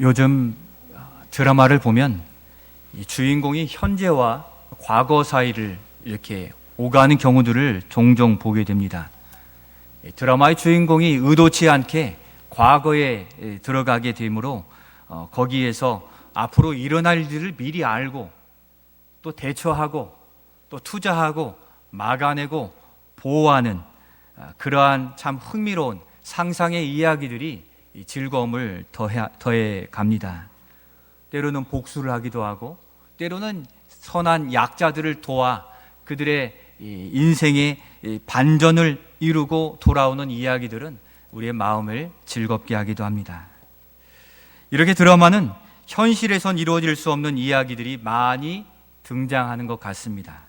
요즘 드라마를 보면 이 주인공이 현재와 과거 사이를 이렇게 오가는 경우들을 종종 보게 됩니다. 드라마의 주인공이 의도치 않게 과거에 들어가게 되므로 거기에서 앞으로 일어날 일들을 미리 알고 또 대처하고 또 투자하고 막아내고 보호하는 그러한 참 흥미로운 상상의 이야기들이 즐거움을 더해 갑니다. 때로는 복수를 하기도 하고 때로는 선한 약자들을 도와 그들의 인생의 반전을 이루고 돌아오는 이야기들은 우리의 마음을 즐겁게 하기도 합니다. 이렇게 드라마는 현실에선 이루어질 수 없는 이야기들이 많이 등장하는 것 같습니다.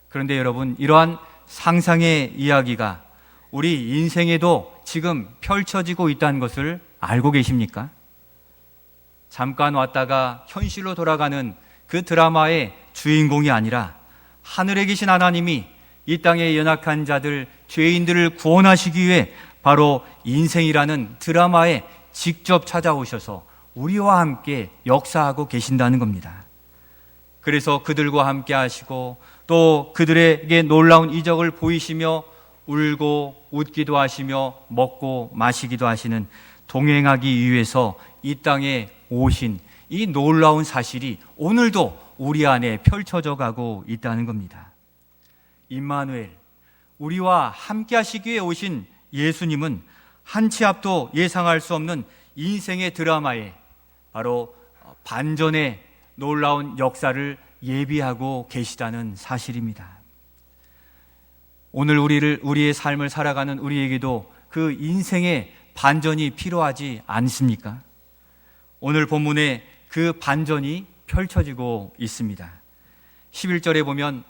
그런데 여러분, 이러한 상상의 이야기가 우리 인생에도 지금 펼쳐지고 있다는 것을 알고 계십니까? 잠깐 왔다가 현실로 돌아가는 그 드라마의 주인공이 아니라 하늘에 계신 하나님이 이 땅의 연약한 자들, 죄인들을 구원하시기 위해 바로 인생이라는 드라마에 직접 찾아오셔서 우리와 함께 역사하고 계신다는 겁니다. 그래서 그들과 함께 하시고 또 그들에게 놀라운 이적을 보이시며 울고 웃기도 하시며 먹고 마시기도 하시는, 동행하기 위해서 이 땅에 오신 이 놀라운 사실이 오늘도 우리 안에 펼쳐져 가고 있다는 겁니다. 임마누엘, 우리와 함께 하시기 위해 오신 예수님은 한 치 앞도 예상할 수 없는 인생의 드라마에 바로 반전의 놀라운 역사를 예비하고 계시다는 사실입니다. 오늘 우리의 삶을 살아가는 우리에게도 그 인생의 반전이 필요하지 않습니까? 오늘 본문에 그 반전이 펼쳐지고 있습니다. 11절에 보면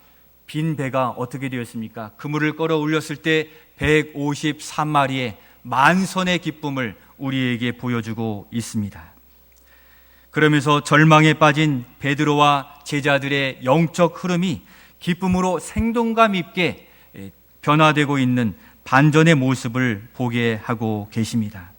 빈 배가 어떻게 되었습니까? 그물을 끌어 올렸을 때 153마리의 만선의 기쁨을 우리에게 보여주고 있습니다. 그러면서 절망에 빠진 베드로와 제자들의 영적 흐름이 기쁨으로 생동감 있게 변화되고 있는 반전의 모습을 보게 하고 계십니다.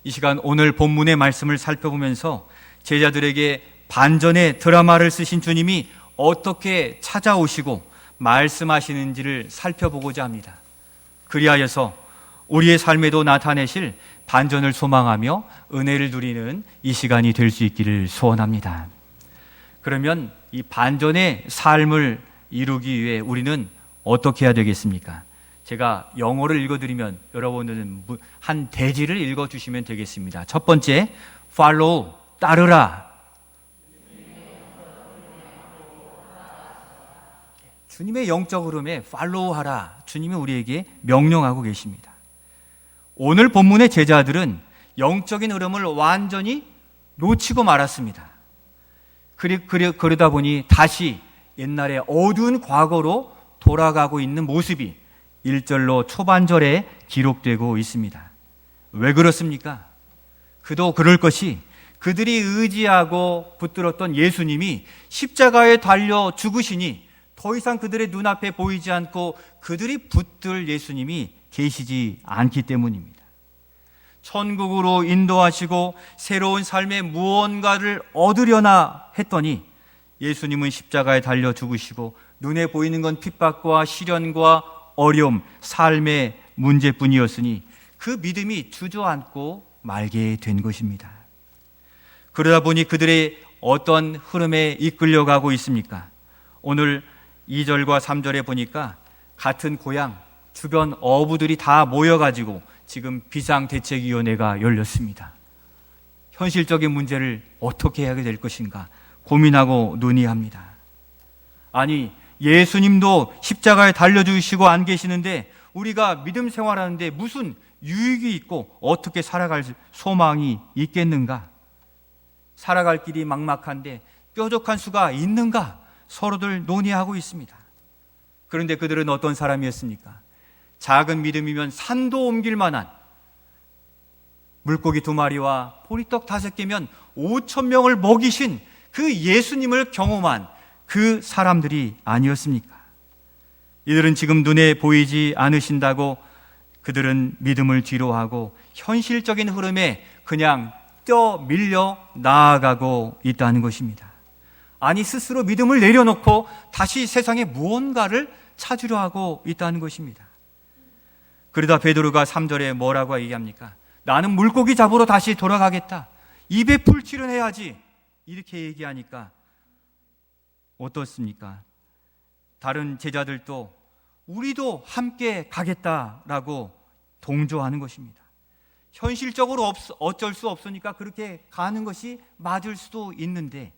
이 시간 오늘 본문의 말씀을 살펴보면서 제자들에게 반전의 드라마를 쓰신 주님이 어떻게 찾아오시고 말씀하시는지를 살펴보고자 합니다. 그리하여서 우리의 삶에도 나타내실 반전을 소망하며 은혜를 누리는 이 시간이 될 수 있기를 소원합니다. 그러면 이 반전의 삶을 이루기 위해 우리는 어떻게 해야 되겠습니까? 제가 영어를 읽어드리면 여러분들은 한 대지를 읽어주시면 되겠습니다. 첫 번째, follow, 따르라. 주님의 영적 흐름에 follow하라. 주님이 우리에게 명령하고 계십니다. 오늘 본문의 제자들은 영적인 흐름을 완전히 놓치고 말았습니다. 그러다 보니 다시 옛날의 어두운 과거로 돌아가고 있는 모습이 1절로 초반절에 기록되고 있습니다. 왜 그렇습니까? 그도 그럴 것이 그들이 의지하고 붙들었던 예수님이 십자가에 달려 죽으시니 더 이상 그들의 눈앞에 보이지 않고 그들이 붙들 예수님이 계시지 않기 때문입니다. 천국으로 인도하시고 새로운 삶의 무언가를 얻으려나 했더니 예수님은 십자가에 달려 죽으시고 눈에 보이는 건 핍박과 시련과 어려움, 삶의 문제뿐이었으니 그 믿음이 주저앉고 말게 된 것입니다. 그러다 보니 그들의 어떤 흐름에 이끌려가고 있습니까? 오늘 2절과 3절에 보니까 같은 고향, 주변 어부들이 다 모여가지고 지금 비상대책위원회가 열렸습니다. 현실적인 문제를 어떻게 해야 될 것인가 고민하고 논의합니다. 아니, 예수님도 십자가에 달려주시고 안 계시는데 우리가 믿음 생활하는데 무슨 유익이 있고 어떻게 살아갈 소망이 있겠는가? 살아갈 길이 막막한데 뾰족한 수가 있는가? 서로들 논의하고 있습니다. 그런데 그들은 어떤 사람이었습니까? 작은 믿음이면 산도 옮길 만한, 물고기 2마리와 보리떡 5개면 5,000명을 먹이신 그 예수님을 경험한 그 사람들이 아니었습니까? 이들은 지금 눈에 보이지 않으신다고 그들은 믿음을 뒤로하고 현실적인 흐름에 그냥 밀려 나아가고 있다는 것입니다. 아니, 스스로 믿음을 내려놓고 다시 세상에 무언가를 찾으려 하고 있다는 것입니다. 그러다 베드로가 3절에 뭐라고 얘기합니까? 나는 물고기 잡으러 다시 돌아가겠다. 입에 풀 출연해야지. 이렇게 얘기하니까 어떻습니까? 다른 제자들도 우리도 함께 가겠다라고 동조하는 것입니다. 현실적으로 어쩔 수 없으니까 그렇게 가는 것이 맞을 수도 있는데,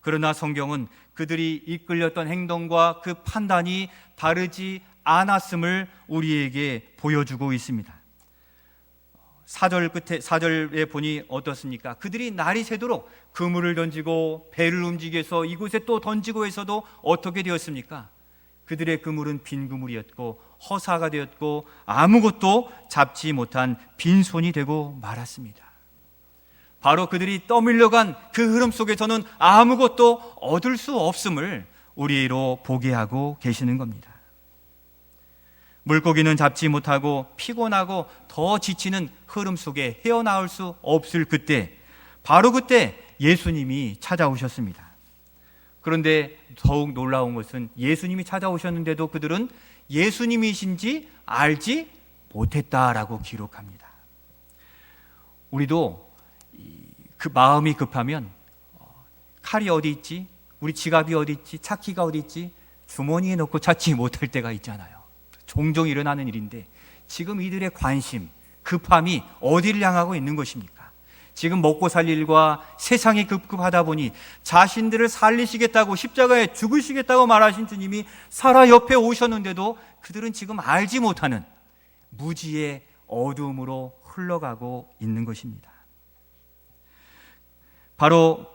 그러나 성경은 그들이 이끌렸던 행동과 그 판단이 다르지 않았음을 우리에게 보여주고 있습니다. 4절에 보니 어떻습니까? 그들이 날이 새도록 그물을 던지고 배를 움직여서 이곳에 또 던지고 해서도 어떻게 되었습니까? 그들의 그물은 빈 그물이었고 허사가 되었고 아무것도 잡지 못한 빈손이 되고 말았습니다. 바로 그들이 떠밀려간 그 흐름 속에서는 아무것도 얻을 수 없음을 우리로 보게 하고 계시는 겁니다. 물고기는 잡지 못하고 피곤하고 더 지치는 흐름 속에 헤어나올 수 없을 그때, 바로 그때 예수님이 찾아오셨습니다. 그런데 더욱 놀라운 것은 예수님이 찾아오셨는데도 그들은 예수님이신지 알지 못했다라고 기록합니다. 우리도 그 마음이 급하면 칼이 어디 있지? 우리 지갑이 어디 있지? 차키가 어디 있지? 주머니에 넣고 찾지 못할 때가 있잖아요. 종종 일어나는 일인데, 지금 이들의 관심, 급함이 어디를 향하고 있는 것입니까? 지금 먹고 살 일과 세상이 급급하다 보니 자신들을 살리시겠다고, 십자가에 죽으시겠다고 말하신 주님이 살아 옆에 오셨는데도 그들은 지금 알지 못하는 무지의 어두움으로 흘러가고 있는 것입니다. 바로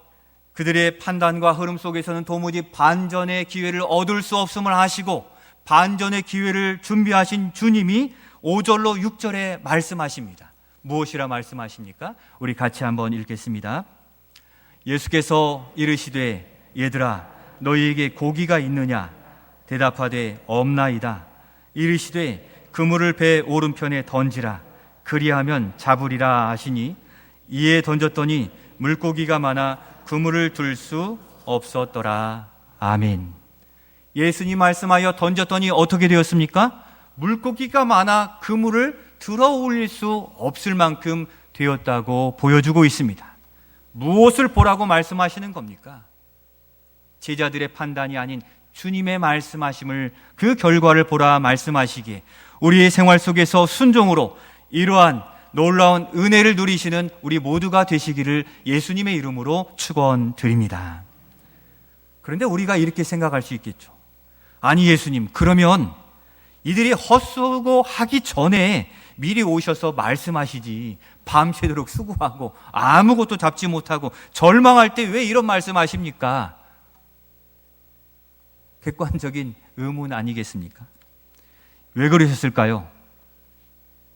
그들의 판단과 흐름 속에서는 도무지 반전의 기회를 얻을 수 없음을 아시고 반전의 기회를 준비하신 주님이 5절로 6절에 말씀하십니다. 무엇이라 말씀하십니까? 우리 같이 한번 읽겠습니다. 예수께서 이르시되 얘들아 너희에게 고기가 있느냐? 대답하되 없나이다. 이르시되 그물을 배 오른편에 던지라. 그리하면 잡으리라 하시니 이에 던졌더니 물고기가 많아 그물을 들 수 없었더라. 아멘. 예수님 말씀하여 던졌더니 어떻게 되었습니까? 물고기가 많아 그물을 들어 올릴 수 없을 만큼 되었다고 보여주고 있습니다. 무엇을 보라고 말씀하시는 겁니까? 제자들의 판단이 아닌 주님의 말씀하심을, 그 결과를 보라 말씀하시기에 우리의 생활 속에서 순종으로 이러한 놀라운 은혜를 누리시는 우리 모두가 되시기를 예수님의 이름으로 축원드립니다. 그런데 우리가 이렇게 생각할 수 있겠죠. 아니 예수님, 그러면 이들이 헛수고 하기 전에 미리 오셔서 말씀하시지, 밤새도록 수고하고 아무것도 잡지 못하고 절망할 때 왜 이런 말씀하십니까? 객관적인 의문 아니겠습니까? 왜 그러셨을까요?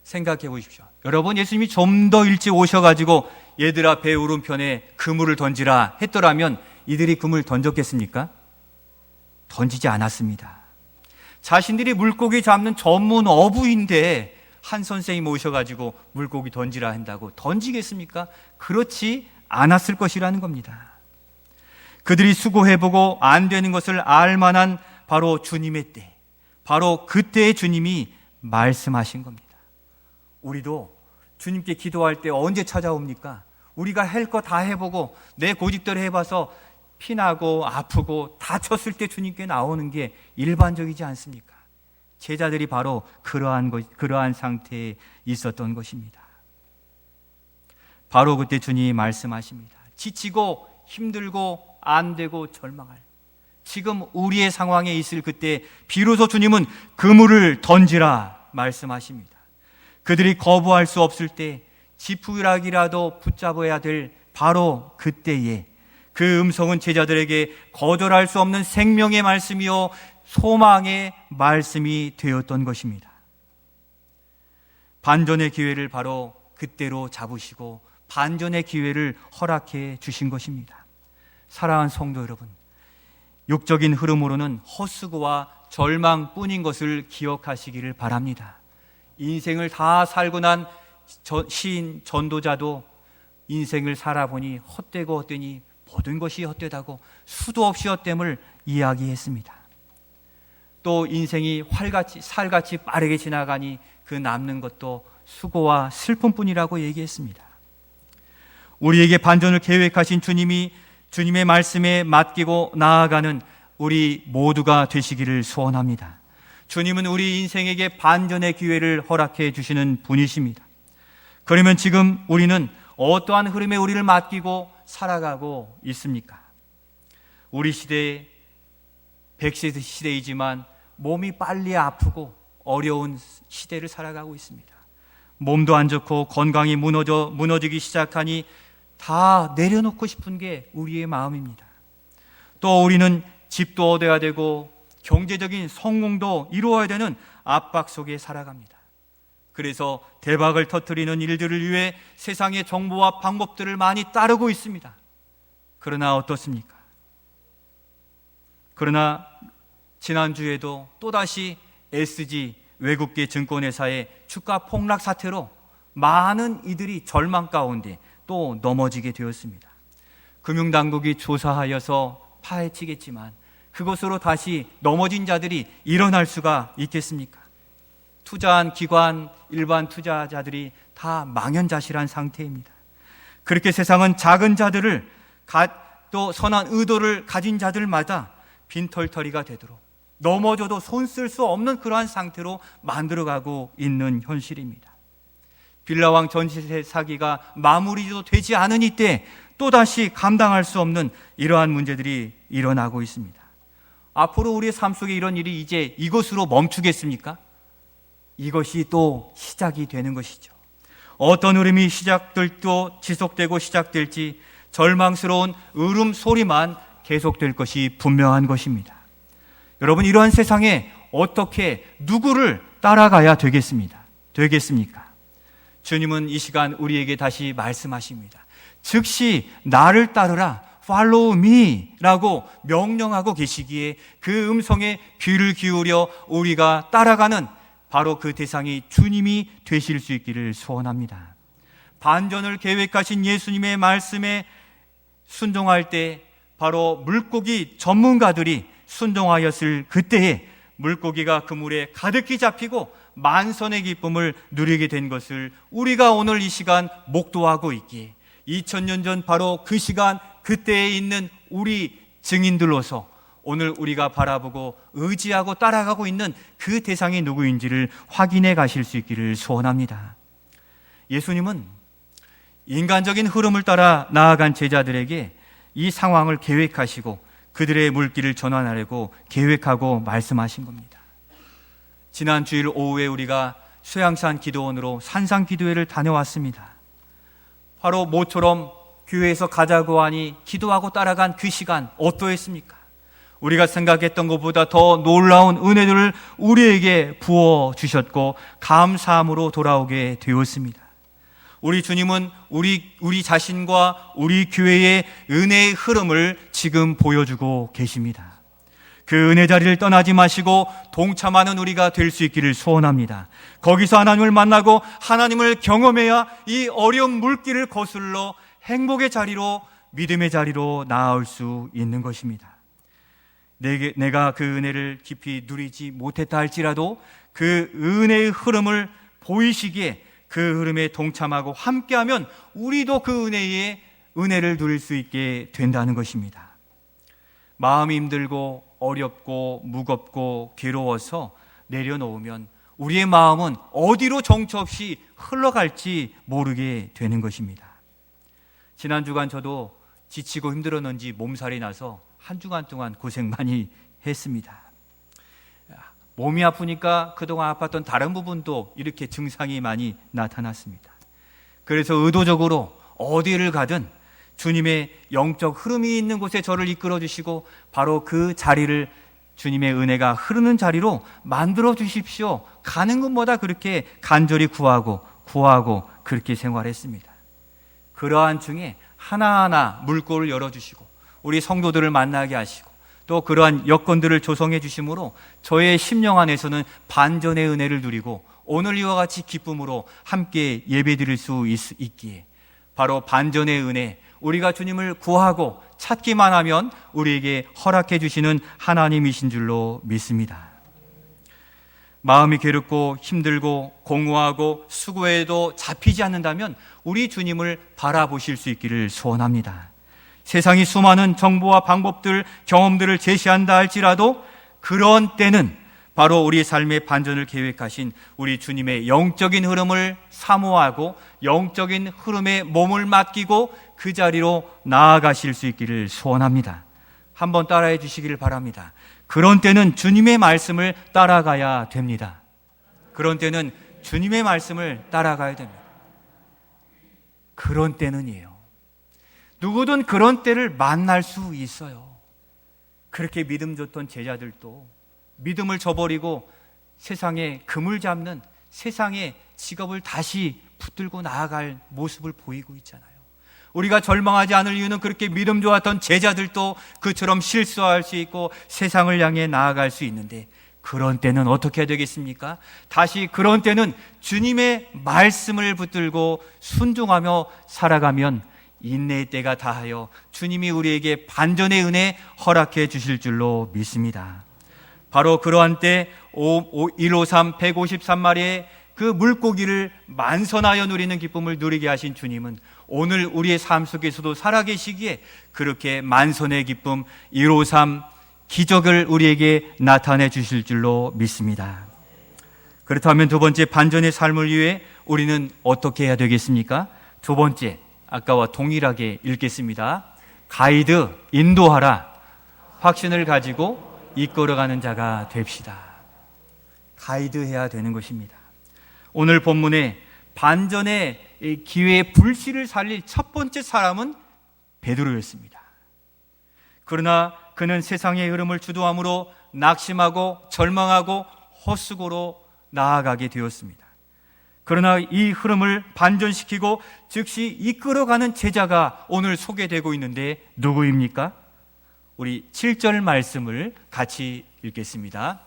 생각해 보십시오. 여러분, 예수님이 좀 더 일찍 오셔가지고 얘들아 배 오른편에 그물을 던지라 했더라면 이들이 그물 던졌겠습니까? 던지지 않았습니다. 자신들이 물고기 잡는 전문 어부인데 한 선생님 오셔가지고 물고기 던지라 한다고 던지겠습니까? 그렇지 않았을 것이라는 겁니다. 그들이 수고해보고 안 되는 것을 알만한 바로 주님의 때, 바로 그때의 주님이 말씀하신 겁니다. 우리도 주님께 기도할 때 언제 찾아옵니까? 우리가 할 거 다 해보고 내 고집대로 해봐서 피나고 아프고 다쳤을 때 주님께 나오는 게 일반적이지 않습니까? 제자들이 바로 그러한 상태에 있었던 것입니다. 바로 그때 주님이 말씀하십니다. 지치고 힘들고 안 되고 절망할 지금 우리의 상황에 있을 그때 비로소 주님은 그물을 던지라 말씀하십니다. 그들이 거부할 수 없을 때 지푸라기라도 붙잡아야 될 바로 그때에 그 음성은 제자들에게 거절할 수 없는 생명의 말씀이요 소망의 말씀이 되었던 것입니다. 반전의 기회를 바로 그때로 잡으시고 반전의 기회를 허락해 주신 것입니다. 사랑하는 성도 여러분, 육적인 흐름으로는 헛수고와 절망뿐인 것을 기억하시기를 바랍니다. 인생을 다 살고 난 시인, 전도자도 인생을 살아보니 헛되고 헛되니 모든 것이 헛되다고 수도 없이 헛됨을 이야기했습니다. 또 인생이 살같이 빠르게 지나가니 그 남는 것도 수고와 슬픔뿐이라고 얘기했습니다. 우리에게 반전을 계획하신 주님이 주님의 말씀에 맡기고 나아가는 우리 모두가 되시기를 소원합니다. 주님은 우리 인생에게 반전의 기회를 허락해 주시는 분이십니다. 그러면 지금 우리는 어떠한 흐름에 우리를 맡기고 살아가고 있습니까? 우리 시대에 100세 시대이지만 몸이 빨리 아프고 어려운 시대를 살아가고 있습니다. 몸도 안 좋고 건강이 무너지기 시작하니 다 내려놓고 싶은 게 우리의 마음입니다. 또 우리는 집도 얻어야 되고 경제적인 성공도 이루어야 되는 압박 속에 살아갑니다. 그래서 대박을 터뜨리는 일들을 위해 세상의 정보와 방법들을 많이 따르고 있습니다. 그러나 어떻습니까? 그러나 지난주에도 또다시 SG 외국계 증권회사의 주가 폭락 사태로 많은 이들이 절망 가운데 또 넘어지게 되었습니다. 금융당국이 조사하여서 파헤치겠지만 그것으로 다시 넘어진 자들이 일어날 수가 있겠습니까? 투자한 기관, 일반 투자자들이 다 망연자실한 상태입니다. 그렇게 세상은 작은 자들을 또 선한 의도를 가진 자들마다 빈털터리가 되도록 넘어져도 손 쓸 수 없는 그러한 상태로 만들어가고 있는 현실입니다. 빌라왕 전시세 사기가 마무리도 되지 않은 이때 또다시 감당할 수 없는 이러한 문제들이 일어나고 있습니다. 앞으로 우리의 삶 속에 이런 일이 이제 이것으로 멈추겠습니까? 이것이 또 시작이 되는 것이죠. 어떤 흐름이 시작될도 지속되고 시작될지 절망스러운 울음소리만 계속될 것이 분명한 것입니다. 여러분, 이러한 세상에 어떻게 누구를 따라가야 되겠습니까? 주님은 이 시간 우리에게 다시 말씀하십니다. 즉시 나를 따르라, follow me 라고 명령하고 계시기에 그 음성에 귀를 기울여 우리가 따라가는 바로 그 대상이 주님이 되실 수 있기를 소원합니다. 반전을 계획하신 예수님의 말씀에 순종할 때 바로 물고기 전문가들이 순종하였을 그때에 물고기가 그물에 가득히 잡히고 만선의 기쁨을 누리게 된 것을 우리가 오늘 이 시간 목도하고 있기에 2000년 전 바로 그 시간 그때에 있는 우리 증인들로서 오늘 우리가 바라보고 의지하고 따라가고 있는 그 대상이 누구인지를 확인해 가실 수 있기를 소원합니다. 예수님은 인간적인 흐름을 따라 나아간 제자들에게 이 상황을 계획하시고 그들의 물길을 전환하려고 계획하고 말씀하신 겁니다. 지난 주일 오후에 우리가 쇠양산 기도원으로 산상 기도회를 다녀왔습니다. 바로 모처럼 교회에서 가자고 하니 기도하고 따라간 그 시간 어떠했습니까? 우리가 생각했던 것보다 더 놀라운 은혜들을 우리에게 부어주셨고 감사함으로 돌아오게 되었습니다. 우리 주님은 우리 자신과 우리 교회의 은혜의 흐름을 지금 보여주고 계십니다. 그 은혜 자리를 떠나지 마시고 동참하는 우리가 될 수 있기를 소원합니다. 거기서 하나님을 만나고 하나님을 경험해야 이 어려운 물길을 거슬러 행복의 자리로, 믿음의 자리로 나아올 수 있는 것입니다. 내가 그 은혜를 깊이 누리지 못했다 할지라도 그 은혜의 흐름을 보이시기에 그 흐름에 동참하고 함께하면 우리도 그 은혜를 누릴 수 있게 된다는 것입니다. 마음이 힘들고 어렵고 무겁고 괴로워서 내려놓으면 우리의 마음은 어디로 정처 없이 흘러갈지 모르게 되는 것입니다. 지난 주간 저도 지치고 힘들었는지 몸살이 나서 한 주간 동안 고생 많이 했습니다. 몸이 아프니까 그동안 아팠던 다른 부분도 이렇게 증상이 많이 나타났습니다. 그래서 의도적으로 어디를 가든 주님의 영적 흐름이 있는 곳에 저를 이끌어 주시고 바로 그 자리를 주님의 은혜가 흐르는 자리로 만들어 주십시오. 가는 것마다 그렇게 간절히 구하고 그렇게 생활했습니다. 그러한 중에 하나하나 물꼬를 열어주시고 우리 성도들을 만나게 하시고 또 그러한 여건들을 조성해 주심으로 저의 심령 안에서는 반전의 은혜를 누리고 오늘 이와 같이 기쁨으로 함께 예배드릴 수 있기에 바로 반전의 은혜, 우리가 주님을 구하고 찾기만 하면 우리에게 허락해 주시는 하나님이신 줄로 믿습니다. 마음이 괴롭고 힘들고 공허하고 수고해도 잡히지 않는다면 우리 주님을 바라보실 수 있기를 소원합니다. 세상이 수많은 정보와 방법들, 경험들을 제시한다 할지라도 그런 때는 바로 우리 삶의 반전을 계획하신 우리 주님의 영적인 흐름을 사모하고 영적인 흐름에 몸을 맡기고 그 자리로 나아가실 수 있기를 소원합니다. 한번 따라해 주시기를 바랍니다. 그런 때는 주님의 말씀을 따라가야 됩니다. 그런 때는 주님의 말씀을 따라가야 됩니다. 그런 때는이에요. 누구든 그런 때를 만날 수 있어요. 그렇게 믿음 줬던 제자들도 믿음을 저버리고 세상에 금을 잡는 세상의 직업을 다시 붙들고 나아갈 모습을 보이고 있잖아요. 우리가 절망하지 않을 이유는 그렇게 믿음 좋았던 제자들도 그처럼 실수할 수 있고 세상을 향해 나아갈 수 있는데 그런 때는 어떻게 해야 되겠습니까? 다시 그런 때는 주님의 말씀을 붙들고 순종하며 살아가면 인내의 때가 다하여 주님이 우리에게 반전의 은혜 허락해 주실 줄로 믿습니다. 바로 그러한 때 153, 153마리의 그 물고기를 만선하여 누리는 기쁨을 누리게 하신 주님은 오늘 우리의 삶 속에서도 살아계시기에 그렇게 만선의 기쁨 153 기적을 우리에게 나타내 주실 줄로 믿습니다. 그렇다면 두 번째 반전의 삶을 위해 우리는 어떻게 해야 되겠습니까? 두 번째, 아까와 동일하게 읽겠습니다. 가이드, 인도하라. 확신을 가지고 이끌어가는 자가 됩시다. 가이드해야 되는 것입니다. 오늘 본문에 반전의 기회의 불씨를 살릴 첫 번째 사람은 베드로였습니다. 그러나 그는 세상의 흐름을 주도함으로 낙심하고 절망하고 헛수고로 나아가게 되었습니다. 그러나 이 흐름을 반전시키고 즉시 이끌어가는 제자가 오늘 소개되고 있는데 누구입니까? 우리 7절 말씀을 같이 읽겠습니다.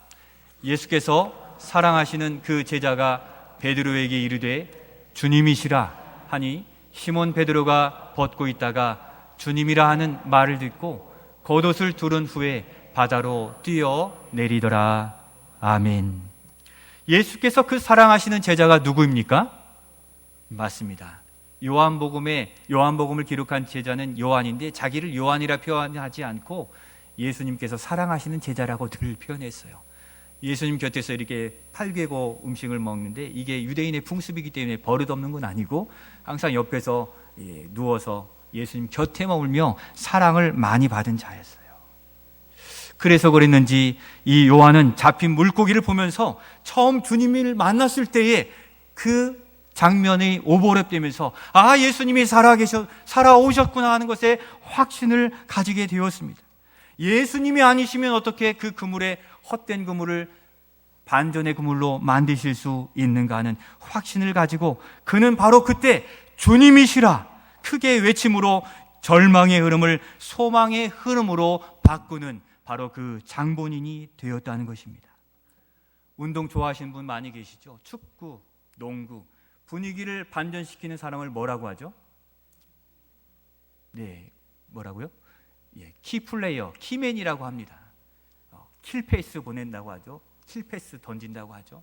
예수께서 사랑하시는 그 제자가 베드로에게 이르되 주님이시라 하니 시몬 베드로가 벗고 있다가 주님이라 하는 말을 듣고 겉옷을 두른 후에 바다로 뛰어 내리더라. 아멘. 예수께서 그 사랑하시는 제자가 누구입니까? 맞습니다. 요한복음을 기록한 제자는 요한인데 자기를 요한이라 표현하지 않고 예수님께서 사랑하시는 제자라고 늘 표현했어요. 예수님 곁에서 이렇게 팔개고 음식을 먹는데 이게 유대인의 풍습이기 때문에 버릇없는 건 아니고 항상 옆에서 누워서 예수님 곁에 머물며 사랑을 많이 받은 자였어요. 그래서 그랬는지 이 요한은 잡힌 물고기를 보면서 처음 주님을 만났을 때에 그 장면이 오버랩되면서 아, 예수님이 살아오셨구나 하는 것에 확신을 가지게 되었습니다. 예수님이 아니시면 어떻게 그 그물에 헛된 그물을 반전의 그물로 만드실 수 있는가 하는 확신을 가지고 그는 바로 그때 주님이시라 크게 외침으로 절망의 흐름을 소망의 흐름으로 바꾸는 바로 그 장본인이 되었다는 것입니다. 운동 좋아하시는 분 많이 계시죠? 축구, 농구 분위기를 반전시키는 사람을 뭐라고 하죠? 네, 뭐라고요? 키플레이어, 키맨이라고 합니다. 킬패스 보낸다고 하죠. 킬패스 던진다고 하죠.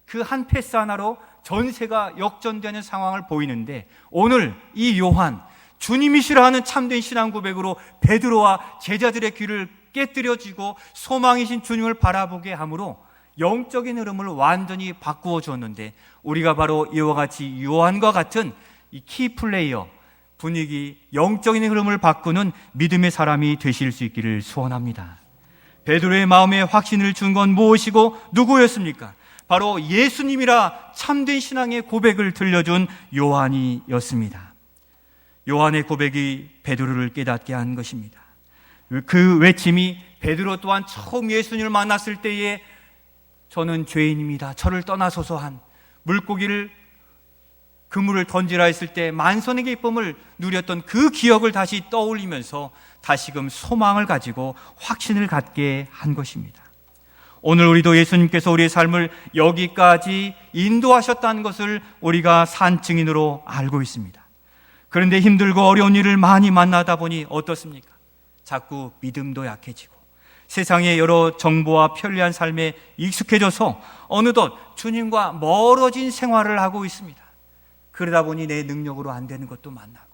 그 한 패스 하나로 전세가 역전되는 상황을 보이는데 오늘 이 요한, 주님이시라 하는 참된 신앙 고백으로 베드로와 제자들의 귀를 깨뜨려지고 소망이신 주님을 바라보게 함으로 영적인 흐름을 완전히 바꾸어 주었는데 우리가 바로 이와 같이 요한과 같은 이 키플레이어, 분위기, 영적인 흐름을 바꾸는 믿음의 사람이 되실 수 있기를 소원합니다. 베드로의 마음에 확신을 준 건 무엇이고 누구였습니까? 바로 예수님이라 참된 신앙의 고백을 들려준 요한이었습니다. 요한의 고백이 베드로를 깨닫게 한 것입니다. 그 외침이 베드로 또한 처음 예수님을 만났을 때에 저는 죄인입니다. 저를 떠나소서 한 물고기를 그물을 던지라 했을 때 만선의 기쁨을 누렸던 그 기억을 다시 떠올리면서 다시금 소망을 가지고 확신을 갖게 한 것입니다. 오늘 우리도 예수님께서 우리의 삶을 여기까지 인도하셨다는 것을 우리가 산 증인으로 알고 있습니다. 그런데 힘들고 어려운 일을 많이 만나다 보니 어떻습니까? 자꾸 믿음도 약해지고 세상의 여러 정보와 편리한 삶에 익숙해져서 어느덧 주님과 멀어진 생활을 하고 있습니다. 그러다 보니 내 능력으로 안 되는 것도 만나고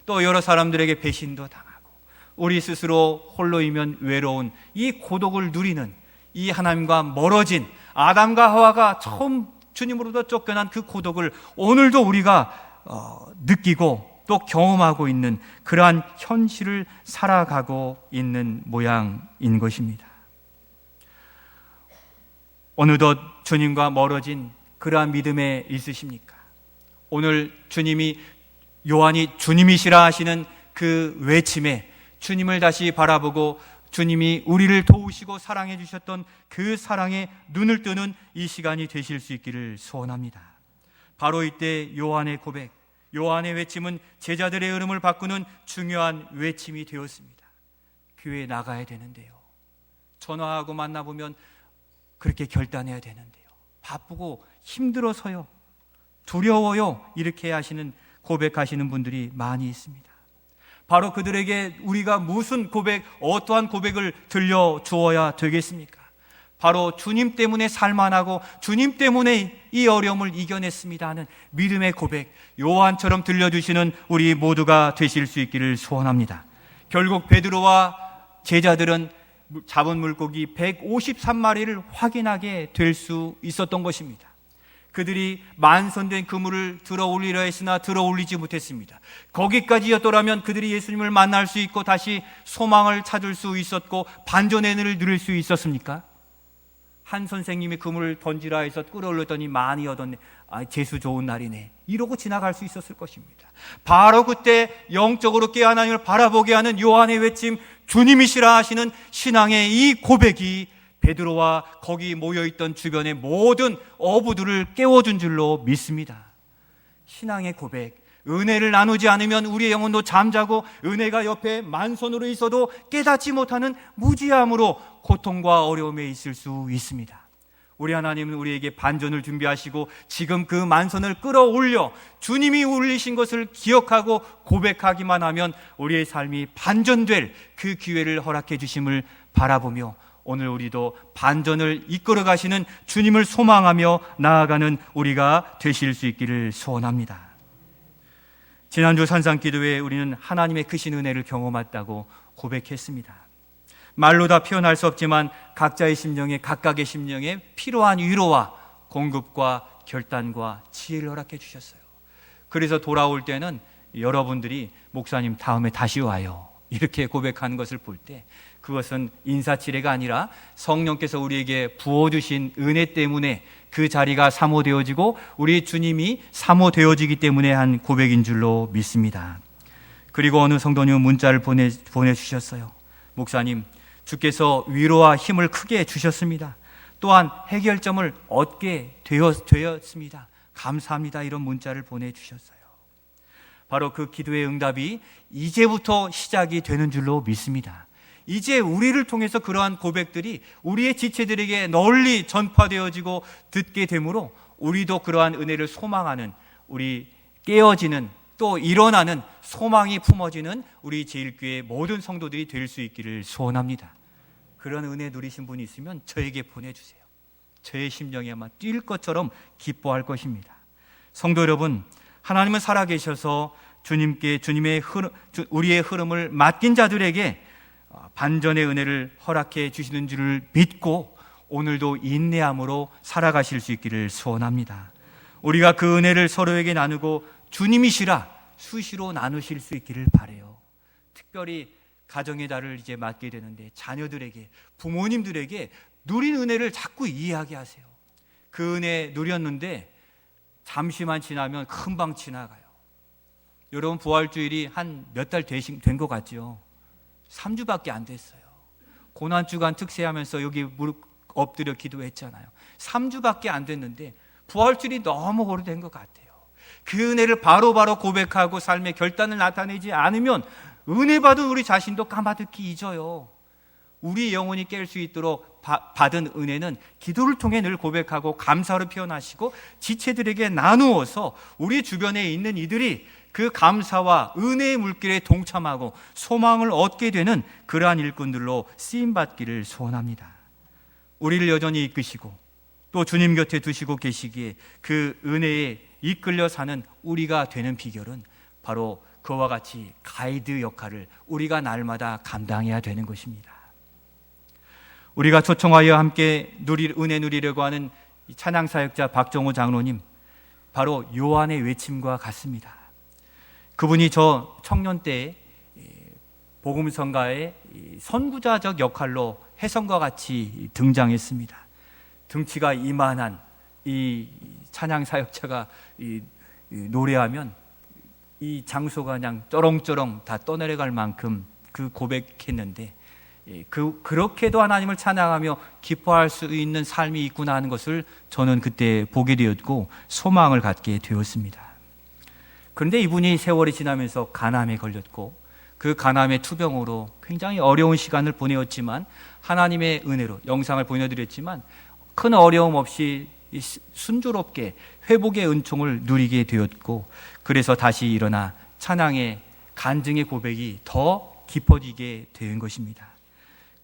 또 여러 사람들에게 배신도 당하고 우리 스스로 홀로이면 외로운 이 고독을 누리는 이 하나님과 멀어진 아담과 하와가 처음 주님으로부터 쫓겨난 그 고독을 오늘도 우리가 느끼고 또 경험하고 있는 그러한 현실을 살아가고 있는 모양인 것입니다. 어느덧 주님과 멀어진 그러한 믿음에 있으십니까? 오늘 주님이 요한이 주님이시라 하시는 그 외침에 주님을 다시 바라보고 주님이 우리를 도우시고 사랑해 주셨던 그 사랑에 눈을 뜨는 이 시간이 되실 수 있기를 소원합니다. 바로 이때 요한의 고백, 요한의 외침은 제자들의 흐름을 바꾸는 중요한 외침이 되었습니다. 교회에 나가야 되는데요. 전화하고 만나보면 그렇게 결단해야 되는데요. 바쁘고 힘들어서요. 두려워요. 이렇게 하시는 고백하시는 분들이 많이 있습니다. 바로 그들에게 우리가 무슨 고백, 어떠한 고백을 들려주어야 되겠습니까? 바로 주님 때문에 살만하고 주님 때문에 이 어려움을 이겨냈습니다 하는 믿음의 고백, 요한처럼 들려주시는 우리 모두가 되실 수 있기를 소원합니다. 결국 베드로와 제자들은 잡은 물고기 153마리를 확인하게 될 수 있었던 것입니다. 그들이 만선된 그물을 들어 올리려 했으나 들어 올리지 못했습니다. 거기까지였더라면 그들이 예수님을 만날 수 있고 다시 소망을 찾을 수 있었고 반전의 은혜를 누릴 수 있었습니까? 한 선생님이 그물을 던지라 해서 끌어올렸더니 많이 얻었네. 재수 좋은 날이네. 이러고 지나갈 수 있었을 것입니다. 바로 그때 영적으로 깨어 하나님을 바라보게 하는 요한의 외침, 주님이시라 하시는 신앙의 이 고백이 베드로와 거기 모여있던 주변의 모든 어부들을 깨워준 줄로 믿습니다. 신앙의 고백, 은혜를 나누지 않으면 우리의 영혼도 잠자고 은혜가 옆에 만선으로 있어도 깨닫지 못하는 무지함으로 고통과 어려움에 있을 수 있습니다. 우리 하나님은 우리에게 반전을 준비하시고 지금 그 만선을 끌어올려 주님이 울리신 것을 기억하고 고백하기만 하면 우리의 삶이 반전될 그 기회를 허락해 주심을 바라보며 오늘 우리도 반전을 이끌어 가시는 주님을 소망하며 나아가는 우리가 되실 수 있기를 소원합니다. 지난주 산상기도회에 우리는 하나님의 크신 은혜를 경험했다고 고백했습니다. 말로 다 표현할 수 없지만 각자의 심령에, 각각의 심령에 필요한 위로와 공급과 결단과 지혜를 허락해 주셨어요. 그래서 돌아올 때는 여러분들이 목사님 다음에 다시 와요 이렇게 고백하는 것을 볼 때 그것은 인사치레가 아니라 성령께서 우리에게 부어주신 은혜 때문에 그 자리가 사모되어지고 우리 주님이 사모되어지기 때문에 한 고백인 줄로 믿습니다. 그리고 어느 성도님은 문자를 보내주셨어요. 목사님, 주께서 위로와 힘을 크게 주셨습니다. 또한 해결점을 얻게 되었습니다. 감사합니다. 이런 문자를 보내주셨어요. 바로 그 기도의 응답이 이제부터 시작이 되는 줄로 믿습니다. 이제 우리를 통해서 그러한 고백들이 우리의 지체들에게 널리 전파되어지고 듣게 되므로 우리도 그러한 은혜를 소망하는, 우리 깨어지는, 또 일어나는 소망이 품어지는 우리 제일교회 모든 성도들이 될 수 있기를 소원합니다. 그런 은혜 누리신 분이 있으면 저에게 보내주세요. 저의 심령이 아마 뛸 것처럼 기뻐할 것입니다. 성도 여러분, 하나님은 살아계셔서 주님께 우리의 흐름을 맡긴 자들에게 반전의 은혜를 허락해 주시는 줄을 믿고 오늘도 인내함으로 살아가실 수 있기를 소원합니다. 우리가 그 은혜를 서로에게 나누고 주님이시라 수시로 나누실 수 있기를 바라요. 특별히 가정의 달을 이제 맞게 되는데 자녀들에게, 부모님들에게 누린 은혜를 자꾸 이해하게 하세요. 그 은혜 누렸는데 잠시만 지나면 금방 지나가요. 여러분, 부활주일이 한 몇 달 된 것 같죠? 3주밖에 안 됐어요. 고난주간 특세하면서 여기 무릎 엎드려 기도했잖아요. 3주밖에 안 됐는데 부활주일이 너무 오래된 것 같아요. 그 은혜를 바로바로 고백하고 삶의 결단을 나타내지 않으면 은혜 받은 우리 자신도 까마득히 잊어요. 우리 영혼이 깰 수 있도록 받은 은혜는 기도를 통해 늘 고백하고 감사로 표현하시고 지체들에게 나누어서 우리 주변에 있는 이들이 그 감사와 은혜의 물길에 동참하고 소망을 얻게 되는 그러한 일꾼들로 쓰임받기를 소원합니다. 우리를 여전히 이끄시고 또 주님 곁에 두시고 계시기에 그 은혜에 이끌려 사는 우리가 되는 비결은 바로 그와 같이 가이드 역할을 우리가 날마다 감당해야 되는 것입니다. 우리가 초청하여 함께 은혜 누리려고 하는 찬양사역자 박정호 장로님, 바로 요한의 외침과 같습니다. 그분이 저 청년 때에 복음성가의 선구자적 역할로 혜성과 같이 등장했습니다. 등치가 이만한 이 찬양사역자가 노래하면 이 장소가 그냥 쩌렁쩌렁 다 떠내려갈 만큼 그 고백했는데, 그렇게도 하나님을 찬양하며 기뻐할 수 있는 삶이 있구나 하는 것을 저는 그때 보게 되었고 소망을 갖게 되었습니다. 그런데 이분이 세월이 지나면서 간암에 걸렸고 그 간암의 투병으로 굉장히 어려운 시간을 보내었지만 하나님의 은혜로 영상을 보내드렸지만 큰 어려움 없이 순조롭게 회복의 은총을 누리게 되었고, 그래서 다시 일어나 찬양의 간증의 고백이 더 깊어지게 된 것입니다.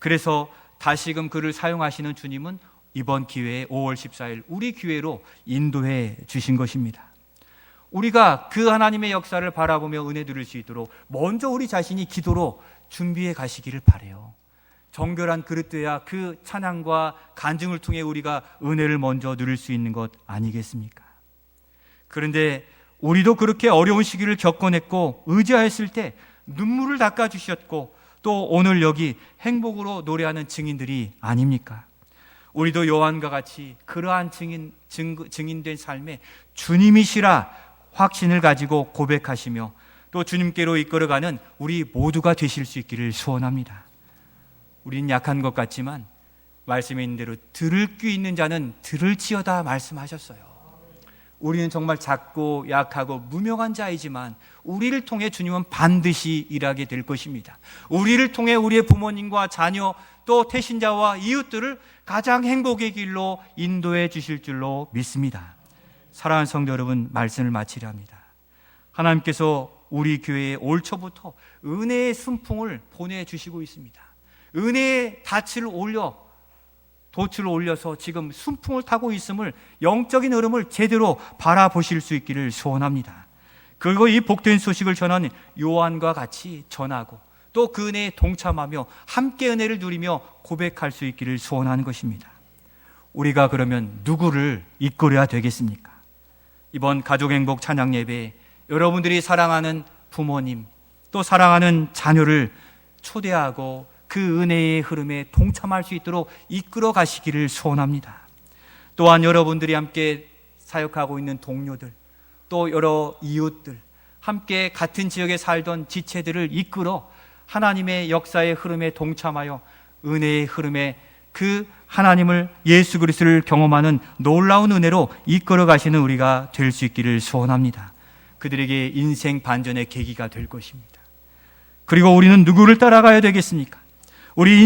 그래서 다시금 그를 사용하시는 주님은 이번 기회에 5월 14일 우리 교회로 인도해 주신 것입니다. 우리가 그 하나님의 역사를 바라보며 은혜 누릴 수 있도록 먼저 우리 자신이 기도로 준비해 가시기를 바라요. 정결한 그릇 돼야 그 찬양과 간증을 통해 우리가 은혜를 먼저 누릴 수 있는 것 아니겠습니까? 그런데 우리도 그렇게 어려운 시기를 겪어냈고 의지하였을 때 눈물을 닦아주셨고 또 오늘 여기 행복으로 노래하는 증인들이 아닙니까? 우리도 요한과 같이 그러한 증인된 삶에 주님이시라 확신을 가지고 고백하시며 또 주님께로 이끌어가는 우리 모두가 되실 수 있기를 소원합니다. 우리는 약한 것 같지만 말씀에 있는 대로 들을 귀 있는 자는 들을지어다 말씀하셨어요. 우리는 정말 작고 약하고 무명한 자이지만 우리를 통해 주님은 반드시 일하게 될 것입니다. 우리를 통해 우리의 부모님과 자녀 또 태신자와 이웃들을 가장 행복의 길로 인도해 주실 줄로 믿습니다. 사랑하는 성도 여러분, 말씀을 마치려 합니다. 하나님께서 우리 교회에 올 초부터 은혜의 순풍을 보내주시고 있습니다. 은혜의 돛을 올려서 지금 순풍을 타고 있음을, 영적인 흐름을 제대로 바라보실 수 있기를 소원합니다. 그리고 이 복된 소식을 전하는 요한과 같이 전하고 또 그 은혜에 동참하며 함께 은혜를 누리며 고백할 수 있기를 소원하는 것입니다. 우리가 그러면 누구를 이끌어야 되겠습니까? 이번 가족행복 찬양 예배에 여러분들이 사랑하는 부모님 또 사랑하는 자녀를 초대하고 그 은혜의 흐름에 동참할 수 있도록 이끌어 가시기를 소원합니다. 또한 여러분들이 함께 사역하고 있는 동료들 또 여러 이웃들, 함께 같은 지역에 살던 지체들을 이끌어 하나님의 역사의 흐름에 동참하여 은혜의 흐름에 그 하나님을, 예수 그리스도를 경험하는 놀라운 은혜로 이끌어 가시는 우리가 될 수 있기를 소원합니다. 그들에게 인생 반전의 계기가 될 것입니다. 그리고 우리는 누구를 따라가야 되겠습니까? 우리